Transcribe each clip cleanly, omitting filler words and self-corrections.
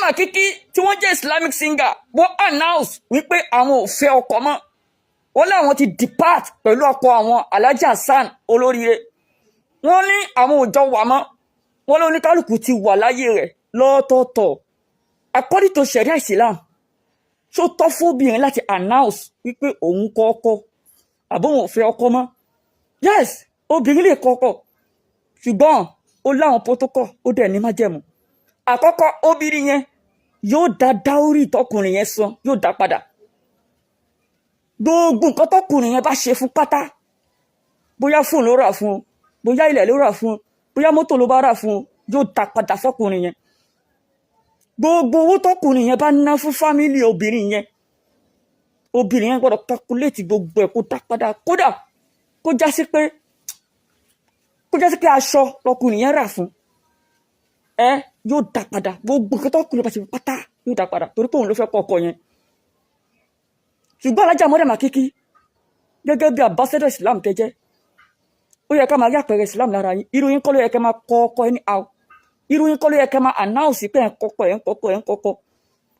Makiki tí wọ́n jẹ́ Islamic singer wọ́n announce wípé àwọn ò fẹ́ ọkọ mọ́ wọ́n láwọn ti depart pẹ̀lú ọkọ àwọn Alhaji Hasan Olóríire wọ́n ní àwọn ò jọ wà mọ́ wọ́n ló ní kálukú ti wà láyé rẹ̀ lọ́tọ̀ọ̀tọ̀ according to Sharia Islam ṣó tọ́ fún obìnrin láti announce wípé òun kọ ọkọ àbóhùn ò fẹ́ ọkọ mọ́ yes obìnrin lè kọ ọkọ ṣùgbọ́n ó láwọn protocol ó dẹ̀ ní májẹ̀mú àkọ́kọ́ obìnrin yẹn yóò dá dáórì tọkùnrin yẹn san yóò dá padà gbogbo nǹkan tọkùnrin yẹn bá ṣe fún pátá bóyá fóònù ló rà fún o bóyá ilẹ̀ ló rà fún o bóyá mọ́tò ló bá rà fún o yóò dá padà fọkùnrin yẹn gbogbo owó tọkùnrin yẹn bá ná fún fámìlì obìnrin yẹn gbọ́dọ̀ calculate gbogbo ẹ̀ kó dá padà kódà kó já sí pé aṣọ lọkùnrin yẹn rà fún yóò dá padà gbogbo nǹkan tọkùnrin bá ṣe pátá yóò dá padà torí pé òun ló fẹ́ kọ́kọ́ yẹn ṣùgbọ́n Alájà Mariam Makiki gẹ́gẹ́ bí ambassador Islam tẹ́jẹ́ ó yẹ ká máa rí àpẹẹrẹ Islam lára yín irú yín kọ́ ló yẹ ká máa kọ́ ọkọ ẹni àw irú yín kọ́ ló yẹ ká máa announce pé ẹ̀ ń kọ́kọ́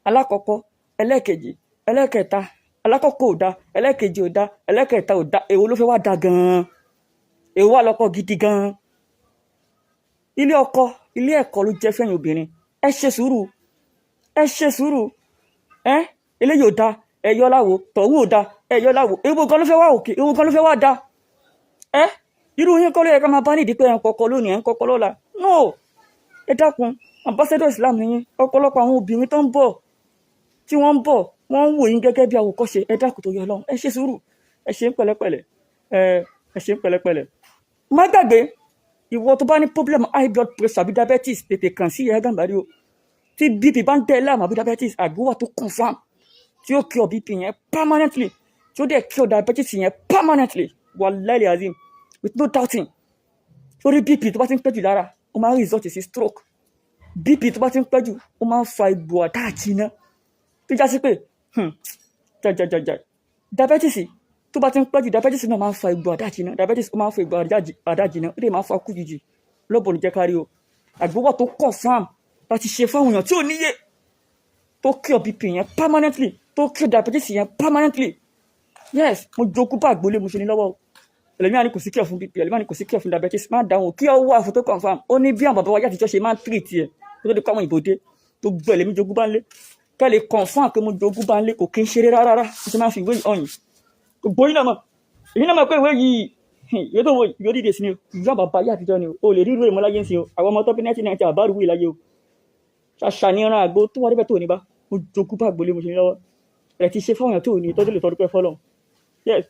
alákọ̀ọ́kọ́ ẹlẹ́ẹ̀kejì ẹlẹ́ẹ̀kẹta alákọ̀ọ́kọ́ ò da ẹlẹ́ẹ̀kejì ò da ẹlẹ́ẹ̀kẹta ò da èwo ló fẹ́ wá da gan-an èwo wà lọ́kọ gidi gan-an ilé ọkọ ilé ẹ̀kọ́ ló jẹ́ fẹ́yìn obìnrin ẹ ṣe sùúrù eléyìí ò da ẹ̀yọ́ láwo tọ̀hún ò da ẹ̀yọ́ láwo èwo gan ló fẹ́ wá òkè èwo gan ló fẹ́ wá da irú yín kọ́ ló yẹ ká máa bá nídìí pé ẹ̀ ń kọ́kọ́ lónìí ẹ̀ ń kọ́kọ́ lọ́la no ẹ dákun ambassador Islam yín ọ̀pọ̀lọpọ̀ àwọn obìnrin tó ń bọ̀ tí wọ́n ń bọ̀ wọ́n ń wò yín gẹ́gẹ́ bí àwòkọ́ṣe ẹ dákun tó yọ Ọlọ́run ẹ ṣe sùúrù ẹ ṣe ń pẹ̀lẹ́pẹ̀lẹ́ má gbàgbé ìwọ tó bá ní problem high blood pressure àbí diabetes tètè kàn sí Yahya Gambari o tí BP bá ń tẹ̀ láàmú àbí diabetes àgbéwà tó confam tí ó cure BP yẹn permanently tí ó dẹ̀ cure diabetes yẹn permanently wallahi azim with no doubting torí BP tó bá ti ń pẹ́jù lára ó máa ń result sí stroke BP tó bá ti ń pẹ́jù ó máa ń fa egbò àdáàjìnà tó já sí pé diabetes tó bá ti ń pẹ́jù diabetes náà máa ń fa egbò àdáàjìnà diabetes ó máa ń fa egbò àdáàjìnà ó dẹ̀ máa ń fa kú jìjì lọ́bọ̀n jẹ́ kárí o àgbéwà tó confam láti ṣe fáwọn èèyàn tí ò níyè tó cure BP yẹn permanently tó cure diabetes yẹn permanently yes mo jogún bá àgbólé mo ṣe ní lọ́wọ́ ẹlẹ́mìí kò sí cure fún BP ẹlẹ́mìí kò sí cure fún diabetes má dáhùn kí ọ wà fún tó confam ó ní bí àwọn bàbá wa yá àtijọ́ ṣe máa ń treat ẹ̀ tó tó di káwọn ìbò dé tó gbọ́ ẹlẹ́mìí jogún bá ń lé kẹ́ lè confam pé mo jogún bá ń lé kò kí ń ṣeré rárá mo ṣe máa ń fi ìwé ọ̀yìn gbogbo yín náà mọ̀ pé ìwé yìí ìwé tó wọ ìwé dídè sí ni ìwé bàbá yá àtijọ́ ni o lè rí ìwé ìmọ̀láyé ń sin o àwọn ọmọ tó bí 1990 àbárù wí láyé o ṣàṣàníyàn àgbo tó wà níbẹ̀ tó ní bá mo jogún bá àgbólé mo ṣe ní lọ́wọ́ rẹ̀ ti ṣe fáwọn tó ní tọ́jú lè tọ́jú pẹ́ fọ́lọ́ yes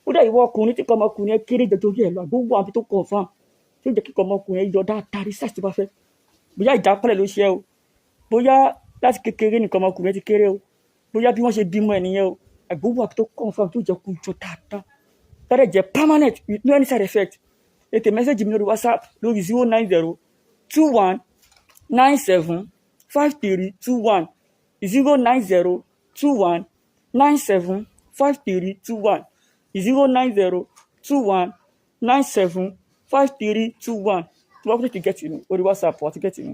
ó dẹ̀ ìwọ ọkùnrin tí kọ́ ọmọkùnrin ẹ kéré jẹjọ yẹ lọ àgbówó àbí tó confam tí ó jẹ́ kíkọ́ ọmọkùnrin ẹ yọ dáadáa research tó bá fẹ́ bóyá ìjápẹ́lẹ̀ ló ṣe o bóyá láti kékeré nìkan ọmọkùnrin ẹ ti kéré o bóyá bí wọ́n ṣe bímọ ẹ nìyẹn o àgbówó àbí tó confam tó jẹ́ kó jọ dáadáa tọ́lẹ̀ jẹ́ permanent with no any side effect ètè mẹ́sẹ̀gì mi lórí WhatsApp lórí 09021975321 09021975321 09021975321 tí wọ́n fi tètè gẹ̀tì ní orí WhatsApp wọ́n ti gẹ̀tì ní.